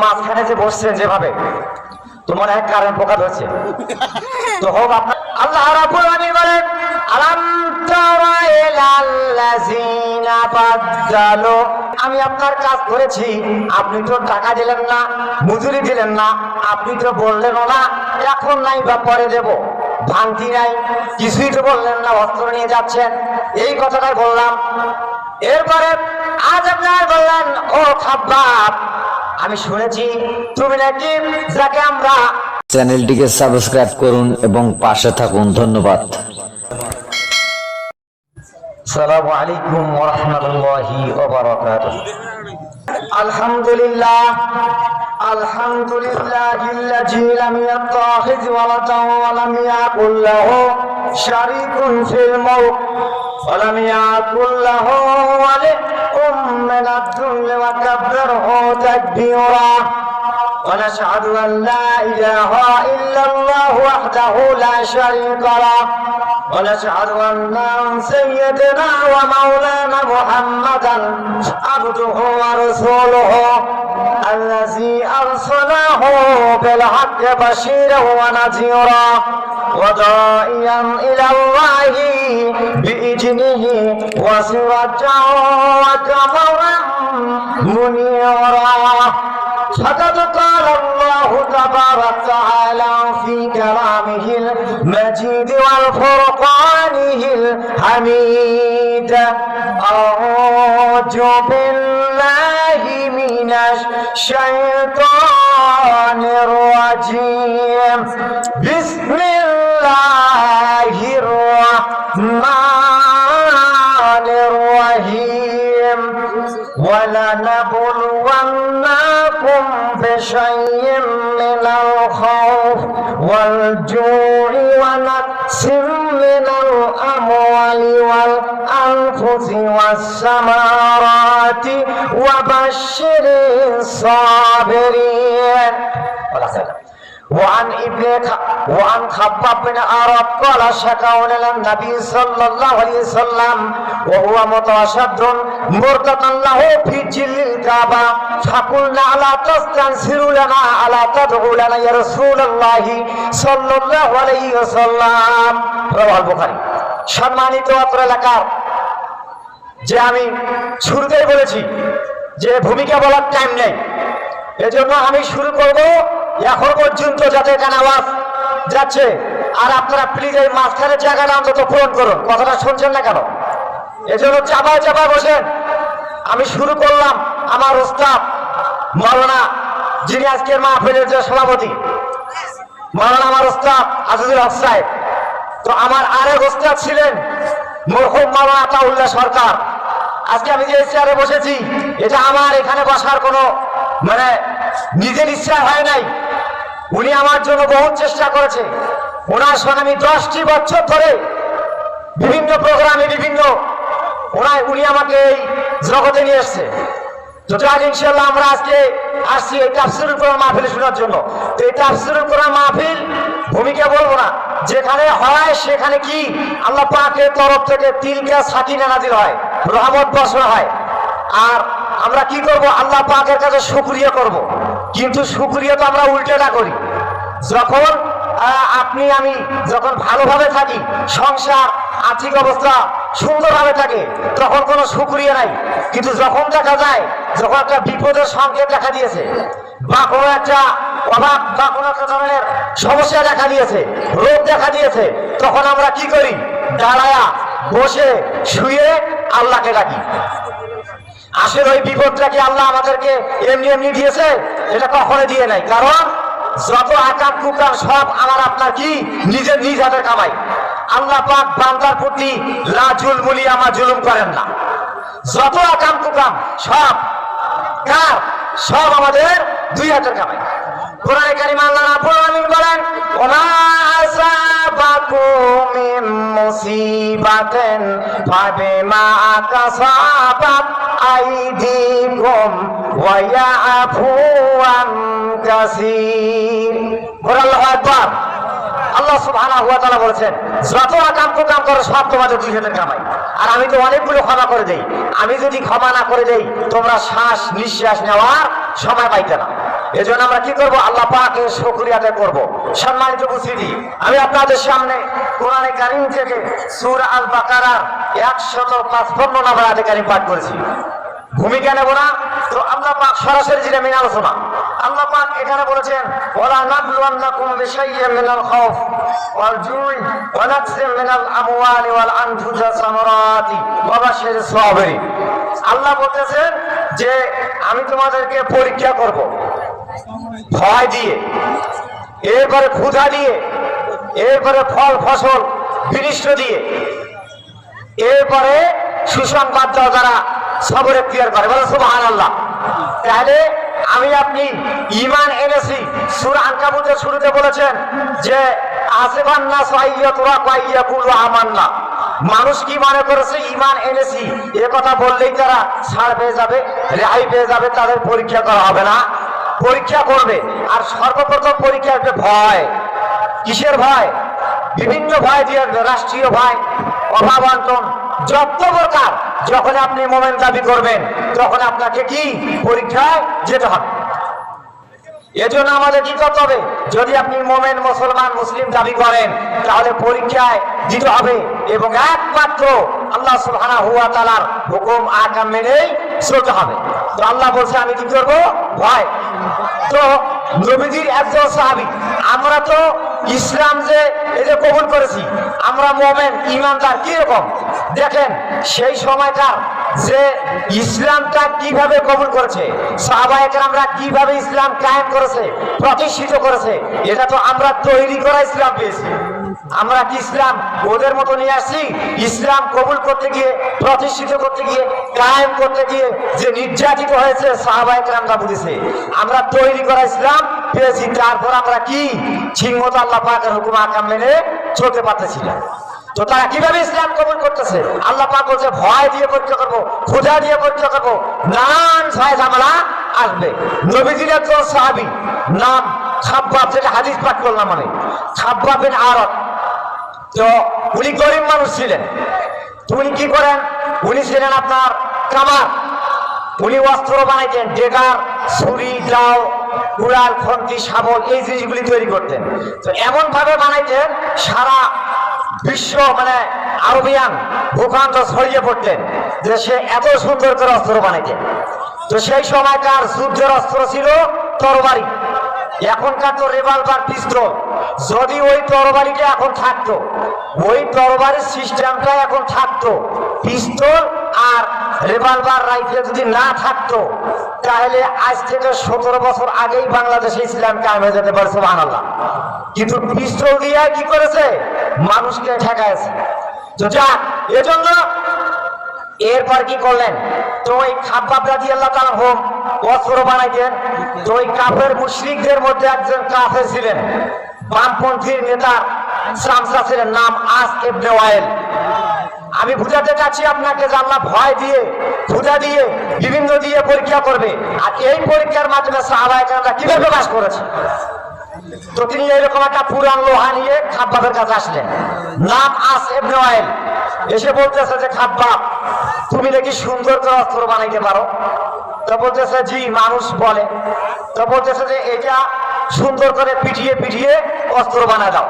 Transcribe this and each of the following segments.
মাঝখানে যে বসছেন যেভাবে, তোমার এক কারণ প্রকাশ হচ্ছে তো হোক আপনার। আল্লাহ রাব্বুল আলামিন বলেন, আলাম তারা ইলাল্লাযিনা বাদদালু, আমি আপনার কাজ করেছি, আপনি তো টাকা দিলেন না, মজুরি দিলেন না, আপনি তো বললেনও না এখন নাই বা পরে দেব, ভাঙতি নাই, কিছুই তো বললেন না, অস্ত্র নিয়ে যাচ্ছেন, এই কথাটাই বললাম। এরপরে আজ আপনার বললেন, ও খাব্বাব, আমি শুনেছি তুমি নাকি যাকে আমরা। চ্যানেলটিকে সাবস্ক্রাইব করুন এবং পাশে থাকুন। ধন্যবাদ। আসসালামু আলাইকুম ওয়া রাহমাতুল্লাহি ওয়া বারাকাতুহু। আলহামদুলিল্লাহ আলহামদুলিল্লাহিল্লাযী লাম ইয়াত্তাখিয ওয়ালাদান ওয়া লাম ইয়াকুল লাহু শারীকুন ফিল মুলক ওয়া লাম ইয়াকুল লাহু ওয়ালিয়্যুম মিনাদ দুল্লি ওয়া কাব্বিরহু তাকবীরা। ونشهد أن لا إله إلا الله وحده لا شريك له ونشهد أن سيدنا ومولانا محمدا عبده ورسوله الذي أرسله بالحق بشيرا ونذيرا وداعيا إلى الله بإذنه وسراجا وقمرا منيرا. فقد قال الله تبارك وتعالى في كلامه المجيد والفرقانه الحميد. أعوذ بالله من الشيطان الرجيم. بسم الله الرحمن الرحيم. ولنبلونكم بشيء من الخوف والجوع ونقص من الأموال والأنفس والثمرات وبشر الصابرين. وعن خباب بن عرب قال شكاون إلى النبي صلى الله عليه وسلم وهو متوشد مرتقا له في جل الكعبة فقلنا ألا تستنصر لنا ألا تدعو لنا يا رسول الله صلى الله عليه وسلم. رواه البخاري. সম্মানিত অত্র এলাকার যে আমি শুরুতেই বলেছি যে ভূমিকা বলার টাইম নেই, এজন্য আমি শুরু করব এখন পর্যন্ত যাতে এখানে আওয়াজ যাচ্ছে। আর আপনারা প্লিজ এই মাঝখানের জায়গাটা অন্তত পূরণ করুন। কথাটা শুনছেন না কেন? এজন্য চাপায় চাপায় বসেন। আমি শুরু করলাম আমার ওস্তাদ মাওলানা, যিনি আজকের মাহফিলের যে সভাপতি, মাওলানা আমার ওস্তাদ আজিজুল হক সাহেব। তো আমার আরেক ওস্তাদ ছিলেন মরহুম মাওলানা আতাউল্লাহ সরকার। আজকে আমি যে চেয়ারে বসেছি, এটা আমার এখানে বসার কোনো মানে নিজের ইচ্ছা হয় নাই। উনি আমার জন্য বহুত চেষ্টা করেছে। ওনার সঙ্গে আমি 10টি বছর ধরে বিভিন্ন প্রোগ্রামে উনি আমাকে এই জগতে নিয়ে এসছে। তো যাক ইনশাআল্লাহ আমরা আজকে আসছি এই তাফসীরুল কোরআন মাহফিল শোনার জন্য। তো এই তাফসীরুল কোরআন মাহফিল ভূমিকা বলবো না, যেখানে হয় সেখানে কি আল্লাহ পাকের তরফ থেকে তিলকা সাকিনা নাজিল হয়, রহমত বর্ষণ হয়। আর আমরা কি করব? আল্লাহ পাকের কাছে শুকরিয়া করব। কিন্তু শুকরিয়া তো আমরা উল্টোটা করি। যখন আপনি আমি যখন ভালোভাবে থাকি, সংসার আর্থিক অবস্থা সুন্দরভাবে থাকে, তখন কোনো শুকরিয়া নাই। কিন্তু যখন দেখা যায় যখন একটা বিপদের সংকেত দেখা দিয়েছে বা কোনো একটা অভাব বা কোনো একটা ধরনের সমস্যা দেখা দিয়েছে, রোগ দেখা দিয়েছে, তখন আমরা কি করি? দাঁড়ায়া বসে শুয়ে আল্লাহকে ডাকি। আসলে ওই বিপদটা কি আল্লাহ আমাদেরকে এমনি এমনি দিয়েছে? এটা কখনো দিয়ে নাই। কারণ যত আকাম কুকাম সব আমার আপনার কি নিজের নিজ হাতের কামাই। আল্লাহ পাক বান্দার প্রতি লা জুলমুলি আমার জুলুম করেন না। যত আকাম কুকাম সব কার? সব আমাদের দুই হাতের কামাই। কোরআনে কারিমে আল্লাহ রাব্বুল আলামিন বলেন, ওমা আসাবাকুম মিন মুসিবাতিন ফাবিমা কাসাবাত আইদিকুম ওয়া ইয়াফু আন কাসীর। আল্লাহু আকবার। আল্লাহ সুবহানাহু ওয়া তাআলা বলেছেন, যত আকাম কুকাম করো সব তোমাদের দুই হাতের কামাই। আর আমি তো অনেকগুলো ক্ষমা করে দেই। আমি যদি ক্ষমা না করে দেই, তোমরা শ্বাস নিঃশ্বাস নেওয়ার সময় পাইতে না। এজন্য আমরা কি করব? আল্লাহ পাকের শুকরিয়া আদায় করব। সম্মানিত উপস্থিতি, আমি আপনাদের সামনে কোরআনে কারীম থেকে সূরা আল বাকারার 155 নম্বর আয়াতে কারীম পাঠ করেছি। ভূমিকা নেব না, তো আল্লাহ পাক সরাসরি যেটা মেনে আলোচনা। আল্লাহ পাক এখানে বলেছেন, ওয়ালা নাবলুওয়ান্নাকুম বিশাইয়্যিন মিনাল খাউফ ওয়াল জুই ওয়া নাকসিম মিনাল আমওয়ালি ওয়াল আনফুসি ওয়াস সামারাতি ওয়া বাশশিরিস সাবিরিন। আল্লাহ বলতেছেন যে আমি তোমাদেরকে পরীক্ষা করব ভয় দিয়ে, এরপরে ক্ষুধা দিয়ে, এরপরে ফল ফসল বিনিষ্ট দিয়ে, এরপরে সুসংবাদ দেওয়া যারা সবরে ক্লিয়ার করে, বলে সুবহানাল্লাহ। তাহলে আমি আপনি ঈমান এনেছি। সূরা আনকাবুতের শুরুতে বলেছেন যে আসিবান নাস আইয়াতুরাকু আইয়াকুলু আমান্না। মানুষ কি মনে করেছে ঈমান এনেছি এ কথা বললেই তারা ছাড় পেয়ে যাবে, রেহাই পেয়ে যাবে, তাদের পরীক্ষা করা হবে না? পরীক্ষা করবে। আর সর্বপ্রথম পরীক্ষা একটা ভয়। কিসের ভয়? বিভিন্ন ভয় দিয়ে, রাষ্ট্রীয় ভয়, অভাব অনটন, যত প্রকার। যখন আপনি মুমিন দাবি করবেন তখন আপনাকে কি পরীক্ষায় যেতে হবে। এজন্য আমাদের কি করতে হবে? যদি আপনি মুমিন, মুসলমান, মুসলিম দাবি করেন তাহলে পরীক্ষায় দিতে হবে এবং একমাত্র আল্লাহ সুবহানাহু ওয়া তাআলার হুকুম আহকাম মেনেই চলতে হবে। তো আল্লাহ বলছে আমি কি করব? ভয়। তো নবীজির একজন সাহাবী, আমরা তো ইসলাম যে এই যে কবুল করেছি, আমরা মুমিন ঈমানদার, কি রকম দেখেন সেই সময়কার যে ইসলামটা কিভাবে কবুল করেছে, সাহাবায়ে কেরামরা কিভাবে ইসলাম কায়েম করেছে, প্রতিষ্ঠিত করেছে, এটা তো আমরা তৈরি করা ইসলাম পেয়েছি। আমরা কি ইসলাম ওদের মতো নিয়ে আসছি? ইসলাম কবুল করতে গিয়ে, প্রতিষ্ঠিত করতে গিয়ে, কায়েম করতে গিয়ে যে নির্যাতিত হয়েছে সাহাবায়ে কেরামরা বুঝেছে। আমরা তৈরি করা ইসলাম পেয়েছি, তারপর আমরা কি ঠিকমতো আল্লাহ পাকের হুকুম আহকাম মেনে চলতে পারতেছি না। তো তারা কিভাবে ইসলাম কবুল করতেছে? আল্লাহ পাক বলছে ভয় দিয়ে পরীক্ষা করবো, ক্ষুধা দিয়ে পরীক্ষা করবো, নানান ভয় ঝামেলা আসবে। নবীজির একজন সাহাবী নাম খাব্বাব, যেটা হাদিস পাঠ করলাম আমি, খাব্বাব বিন আরাত। তো উনি গরিব মানুষ ছিলেন। তো উনি কি করেন? উনি ছিলেন আপনার কামার। উনি অস্ত্র বানাইতেন, ডেগার, ছুরি, দাও, কুড়াল, খন্তি, শাবল, এই জিনিসগুলি তৈরি করতেন। তো এমন ভাবে বানাইতেন সারা বিশ্ব মানে আরবিয়ান ভূখণ্ড ছড়িয়ে পড়তেন যে সে এত সুন্দর করে অস্ত্র বানাইতেন। তো সেই সময়কার যুদ্ধের অস্ত্র ছিল তরবারি। এখনকার তো রিভলভার, পিস্তল। যদি ওই তরবারিটা এখন থাকতো, ওই তরবারির সিস্টেমটা এখন থাকতো, পিস্তল আর রিভলভার রাইফেল যদি না থাকতো, তাহলে আজ থেকে 17 বছর আগেই বাংলাদেশে ইসলাম কায়েম হয়ে যেতে পারে, সুবহানাল্লাহ। কিন্তু পিস্তল দিয়ে কি করেছে? মানুষকে ঠেকাইছে। তো যাক, এজন্য এরপর কি করলেন? তো ওই খাব্বাব রাদিয়াল্লাহু তাআলা হোম অস্ত্র বানাইতেন। তো ওই কাফের মুশরিকদের মধ্যে একজন কাফের ছিলেন, বামপন্থীর নেতা চামচা ছিলেন, নাম আস ইবনে ওয়াইল। আমি বুঝাতে চাচ্ছি আপনাকে যে আল্লাহ ভয় দিয়ে, ক্ষুধা দিয়ে, বিভিন্ন দিয়ে পরীক্ষা করবে। আর এই পরীক্ষার মাধ্যমে সাহাবায়ে কেরামরা কিভাবে প্রকাশ করেছে। তো তিনি এরকম একটা পুরান লোহা নিয়ে খাব্বাবের কাছে আসলেন, নাম আস ইবনে ওয়াইল। এসে বলতেছে যে খাব্বাব, তুমি নাকি সুন্দর করে অস্ত্র বানাইতে পারো? তো বলতেছে জি, মানুষ বলে। তো বলতেছে যে এটা সুন্দর করে পিটিয়ে পিটিয়ে অস্ত্র বানায় দাও।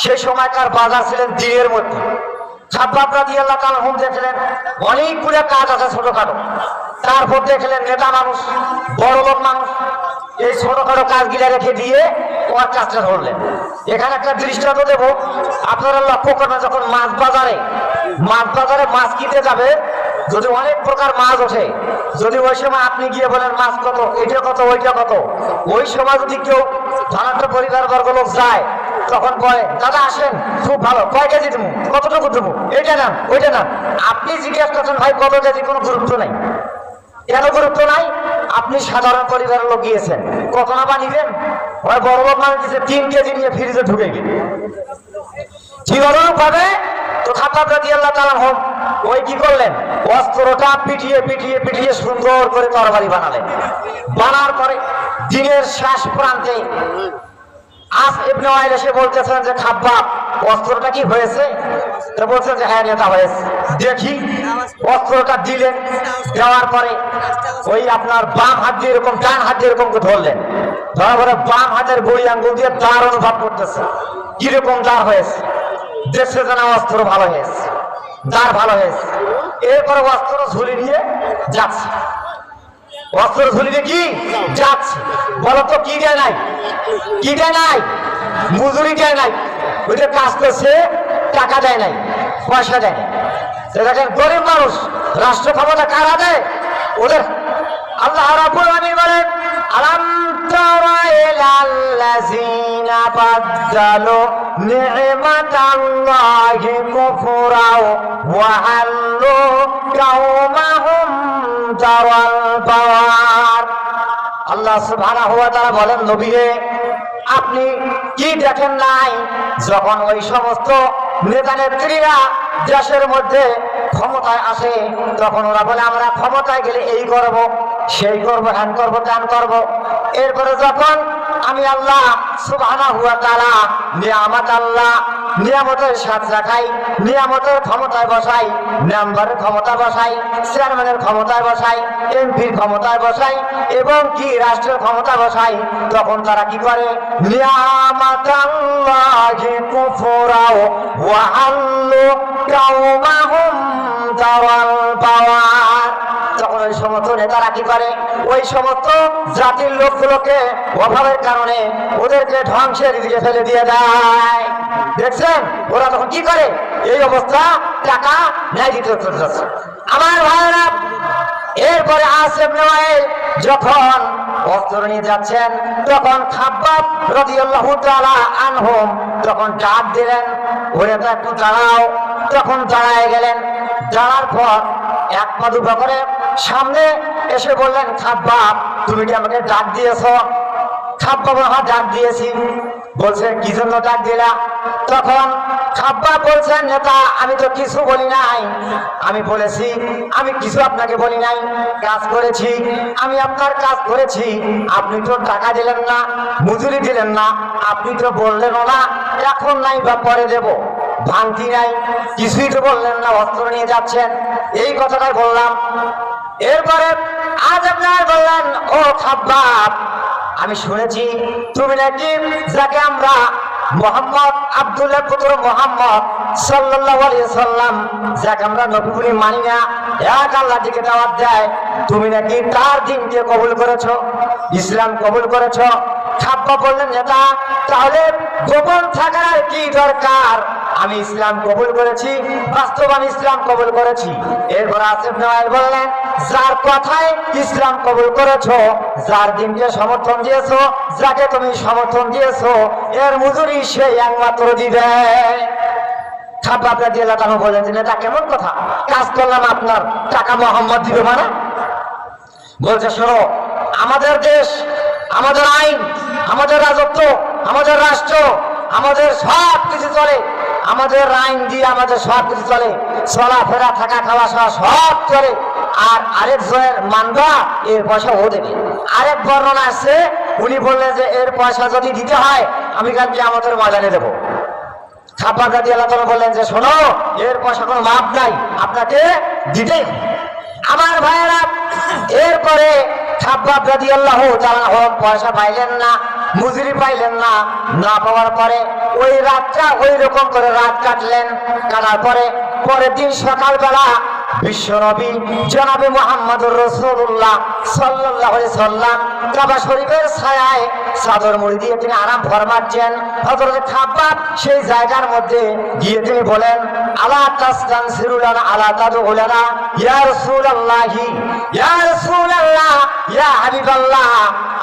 সেই সময়কার বাজার ছিলেন দিনের মধ্যে। খাব্বাব রাদিয়াল্লাহু তাআলা হুম দেখলেন অনেকগুলো কাজ আছে ছোটখাটো। তারপর দেখলেন নেতা মানুষ, বড় লোক মানুষ, এই ছোটখাটো কাজগুলা রেখে দিয়ে ওর কাজটা ধরলেন। এখানে একটা দৃষ্টান্ত দেব, আপনারা লক্ষ্য করবেন যখন মাছ বাজারে মাছ কিনতে যাবে, যদি অনেক প্রকার মাছ ওঠে, যদি ওই সময় আপনি গিয়ে বলেন মাছ কত, এটা কত, ওইটা কত, ওই সময় যদি কেউ ধনাঢ্য পরিবার বর্গ লোক যায়, তখন বলে দাদা আসেন, খুব ভালো, কয় কেজি দেবো, কতটুকু দেবো, এটা না ওইটা না। আপনি জিজ্ঞেস করছেন ভাই কত কেজি, কোনো গুরুত্ব নাই। কেন গুরুত্ব নাই? আপনি সাধারণ পরিবারের লোক গিয়েছেন, কত না বানিয়েছেন? ওই বড় লোক মানে দিচ্ছে 3 কেজি নিয়ে ফ্রিজে ঢুকে গেল। কি ভাবে? তো খাব্বাব রাদিয়াল্লাহু তাআলা হোম ওই কি করলেন? অস্ত্রটা পিটিয়ে পিটিয়ে পিটিয়ে সুন্দর করে তরবারি বানালেন। বানার পরে দিনের শেষ প্রান্তে আস ইবনে ওয়াইল এসে বলতেছেন যে খাব্বাব, অস্ত্রটা কি হয়েছে? তো বলছেন যে হ্যাঁ নেতা হয়েছে। দেখি। অস্ত্রটা দিলেন, দেওয়ার পরে ওই আপনার বাম হাত দিয়ে এরকম ডান হাত দিয়ে এরকম ধরলেন, ধরার পরে বাম হাতের বড়ি আঙ্গুল দিয়ে দাঁড় অনুভব করতেছে, কিরকম দাঁড় হয়েছে, দেখছে যেন অস্ত্র ভালো হয়েছে, দাঁড় ভালো হয়েছে। এরপরে অস্ত্র ঝুলি নিয়ে যাচ্ছে, অস্ত্র ঝুলিয়ে কি যাচ্ছে, বলো তো কি দেয় নাই, কি দেয় নাই, মজুরি দেয় নাই, ওইটা কাজ করছে, টাকা দেয় নাই, পয়সা দেয় নাই। দেখেন গরিব মানুষ, রাষ্ট্র ক্ষমতা কারা দেয়? ওদের। আল্লাহ রাব্বুল আলামিন বলেন, আলাম তারা ইলাল্লাযীনা বাদদালু নি'মাতাল্লাহি কুফরা ওয়া হাল্লু কাওমাহুম দারাল বাওয়ার। আল্লাহ সুবহানাহু ওয়া তাআলা বলেন, নবীরে আপনি কি দেখেন নাই, যখন ওই সমস্ত নেতা নেত্রীরা দেশের মধ্যে ক্ষমতায় আসে, তখন ওরা বলে আমরা ক্ষমতায় গেলে এই করব, সেই করব, হ্যান করব, ত্যান করব। এরপরে যখন আমি আল্লাহ সুবহানাহু ওয়া তাআলা নিয়ামতের সাথ রাখাই, নিয়ামতের ক্ষমতায় বসাই, মেম্বারের ক্ষমতা বসাই, চেয়ারম্যানের ক্ষমতায় বসাই, এমপির ক্ষমতায় বসাই এবং কি রাষ্ট্রের ক্ষমতা বসাই, তখন তারা কি করে, নিয়ামাতাল্লাহি কুফরা ওয়া হাল্লু কাওমাহুম দারাল বাওয়ার। তখন ওই সমস্ত নেতারা কি করে, ওই সমস্ত জাতির লোকগুলোকে অভাবের কারণে ওদেরকে ধ্বংসের দিকে ফেলে দিয়ে দেয়। দেখছেন ওরা তখন কি করে, এই অবস্থা, টাকা ন্যায় দিতে যাচ্ছে। আমার ভাইরা, এরপরে আসেফ নেওয়ায় যখন অস্ত্র নিয়ে যাচ্ছেন, তখন খাব্বাব রাদিয়াল্লাহু তাআলা আনহুম তখন ডাক দিলেন, ওরে তো একটু দাঁড়াও। তখন দাঁড়ায় গেলেন, দাঁড়ার পর এক পা দুপা করে সামনে এসে বললেন, খাব্বাব তুমি কি আমাকে ডাক দিয়েছো? খাব্বাব, হ্যাঁ ডাক দিয়েছি। বলছে কি জন্য ডাক দিলা? তখন খাব্বাব বলছেন, নেতা আমি তো কিছু বলি নাই, আমি বলেছি আমি কিছু আপনাকে বলি নাই, কাজ করেছি, আমি আপনার কাজ করেছি, আপনি তো টাকা দিলেন না, মজুরি দিলেন না, আপনি তো বললেনও না এখন নাই বা পরে দেব, ভাঙতি নাই, কিছুই তো বললেন না, অস্ত্র নিয়ে যাচ্ছেন, এই কথাটাই বললাম। এরপরে আজ আপনার বললেন, ও খাব্বাব আমি শুনেছি তুমি নাকি যাকে আমরা মোহাম্মদ আব্দুল্লাহ পুত্র মোহাম্মদ সাল্লাল্লাহু আলাইহি সাল্লাম, যাকে আমরা নবী বলে মানি না, এক আল্লাহ দিকে দাওয়াত দেয়, তুমি নাকি তার দিনকে কবুল করেছো, ইসলাম কবুল করেছো। খাব্বাব বললেন, নেতা তাহলে গোপন থাকার কি দরকার, আমি ইসলাম কবুল করেছি, বাস্তব আমি ইসলাম কবুল করেছি। এরপর আসিফ নওয়াজ বললেন, যার কথায় ইসলাম কবুল করেছো, যার দিনকে সমর্থন দিয়েছো, যাকে তুমি সমর্থন দিয়েছো, এর মজুরি সে একমাত্র দিবে। খাব্বাব রাদিয়াল্লাহু তাআলা বললেন, নেতা কেমন কথা, কাজ করলাম আপনার, টাকা মোহাম্মদ দিবে মানে? বলছে, শোনো আমাদের দেশ, আমাদের আইন, আমাদের রাজত্ব, আমাদের রাষ্ট্র, আমাদের সব কিছু চলে, আমাদের আইন দিয়ে আমাদের সব কিছু চলে, চলাফেরা থাকা খাওয়া সব চলে। আর আরেকজনের মানবা এর পয়সা ও দেবে। আরেক বর্ণনা আছে, উনি বললেন যে এর পয়সা যদি দিতে হয় আমি কালকে আমাদের ময়দানে দেবো। খাব্বাব রাদিয়াল্লাহু তাআলা বললেন যে শোনো, এর পয়সা কোনো মাপ নাই, আপনাকে দিতেই হবে। আমার ভাইয়েরা, এরপরে খাব্বাব রাদিয়াল্লাহু তাআলা পয়সা পাইলেন না, মজুরি পাইলেন না, না পাওয়ার পরে ওই রাতটা ওই রকম করে রাত কাটলেন। কাটার পরে পরের দিন সকালবেলা বিশ্বনবী জনাবে মুহাম্মদুর রাসূলুল্লাহ সাল্লাল্লাহু আলাইহি সাল্লাম কাবা শরীফের ছায়ায় চাদর মুড়ি দিয়ে তিনি আরাম ফরমাচ্ছেন। হযরত খাব্বাব সেই জায়গার মধ্যে গিয়ে তিনি বলেন, আলা তাস্তানসিরুলানা আলা তাদউলানা ইয়া রাসূলুল্লাহি, ইয়া রাসূলুল্লাহ, ইয়া হাবিবাল্লাহ,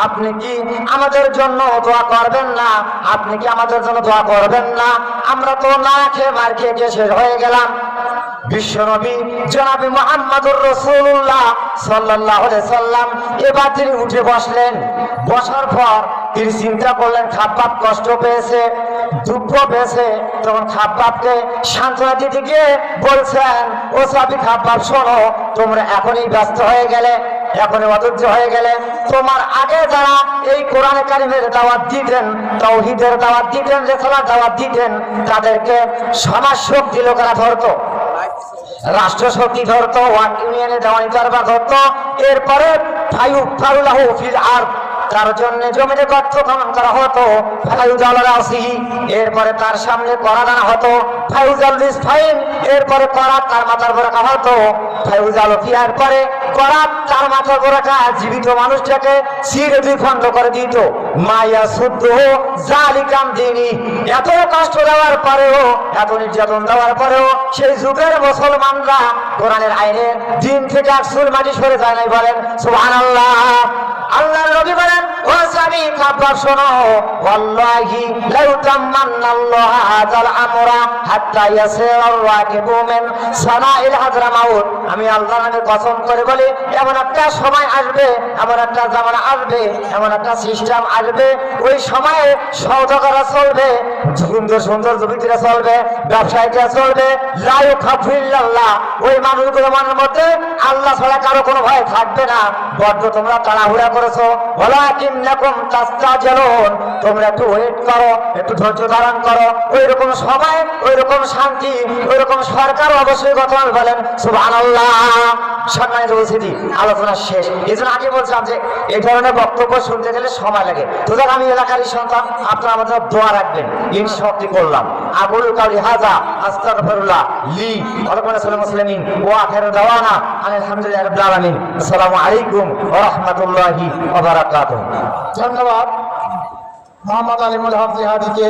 আপনি কি আমাদের জন্য দোয়া করবেন না? আপনি কি আমাদের জন্য দোয়া করবেন না? আমরা তো না খেয়ে মার খেয়ে শেষ হয়ে গেলাম। বিশ্বনবী জনাবে মুহাম্মদুর রাসূলুল্লাহ সাল্লাল্লাহু আলাইহি সাল্লাম এবার তিনি উঠে বসলেন। বসার পর তিনি চিন্তা করলেন, খাব্বাব কষ্ট পেয়েছে, দুঃখ পেয়েছে। তখন খাব্বাবকে সান্ত্বনা দিতে গিয়ে বলছেন, ও সাহাবী খাব্বাব শোনো, তোমরা এখনই ব্যস্ত হয়ে গেলে, এখনই অধৈর্য হয়ে গেলে, তোমার আগে যারা এই কোরআনে কারিমের দাওয়াত দিতেন, তাওহীদের দাওয়াত দিতেন, রিসালার দাওয়াত দিতেন, তাদেরকে সমাজ শক্তি লোকেরা ধরতো। রাষ্ট্র শক্তি ধরতো, ওয়ার্ড ইউনিয়নে দেওয়ানি কারবার ধরতো, এরপরে ফায়ুলাহু ফিল আরদ, তার জন্য জমিতে গর্ত খনন করা হতো, ফায়ুজাল রাসিহি, এরপরে তার সামনে করা দানা হতো, ফায়ুজাল রিসফাইন, এরপরে করা তার মাথার উপর রাখা হতো, ফায়ুজাল ফিয়ার পরে করা তার মাথার উপর রাখা জীবিত মানুষটাকে ছিঁড়ে দুই খণ্ড করে দিত। মায়া শুদ্ধ জালিকাম দিনী, এত কষ্ট দেওয়ার পরেও, এত নির্যাতন দেওয়ার পরেও সেই যুগের মুসলমানরা কোরআনের আইনের দিন থেকে আসল মাটি সরে যায় নাই, বলেন সুবহানাল্লাহ। আল্লাহর নবী বলেন, ও সাহাবী খাবার শোনো, ওয়াল্লাহি লা ইউতাম্মান্নাল্লাহু হাযাল আমরা হাত্তা ইয়াসিরার রাকিবু মিন সানাইল হাজরামাউত, আমি আল্লাহর নামে কসম করে বলি, এমন একটা সময় আসবে, এমন একটা জামানা আসবে, এমন একটা সিস্টেম আসবে, ওই সময়ে সওদাগররা চলবে, সুন্দর সুন্দর যুবতীরা চলবে, ব্যবসায়ীরা চলবে, লা ইউখাফু ইল্লাল্লাহ, ওই মানুষগুলো মনের মধ্যে আল্লাহ ছাড়া কারো কোনো ভয় থাকবে না। বড্ড তোমরা তাড়াহুড়া করেছো, ওয়ালাকিন্নাকুম তাস্তাজিলুন, তোমরা একটু ওয়েট করো, একটু ধৈর্য ধারণ করো, ওই রকম সময়, ওই রকম শান্তি, ওই রকম সরকার অবশ্যই গঠন, বলেন সুবহানাল্লাহ। সম্মানিত উপস্থিতি, আলোচনা শেষ। এই জন্য আগে বলছিলাম যে এই ধরনের বক্তব্য শুনতে গেলে সময় লাগে, তোদের আমি এলাকারই সন্তান, আপনারা আমাদের দোয়া রাখবেন, ইনশাআল্লাহ করলাম। আবুল কাউলি হাজা আস্তাগফিরুল্লাহ লি ওয়া লাকুম মুসলিমিন ওয়া আখিরু দাওয়ানা আলহামদুলিল্লাহি রাব্বিল আলামিন। আসসালামু আলাইকুম ওয়া রাহমাতুল্লাহি ওয়া বারাকাতুহু। ধন্যবাদ মোহাম্মদ আলিমুল হক জিহাদিকে।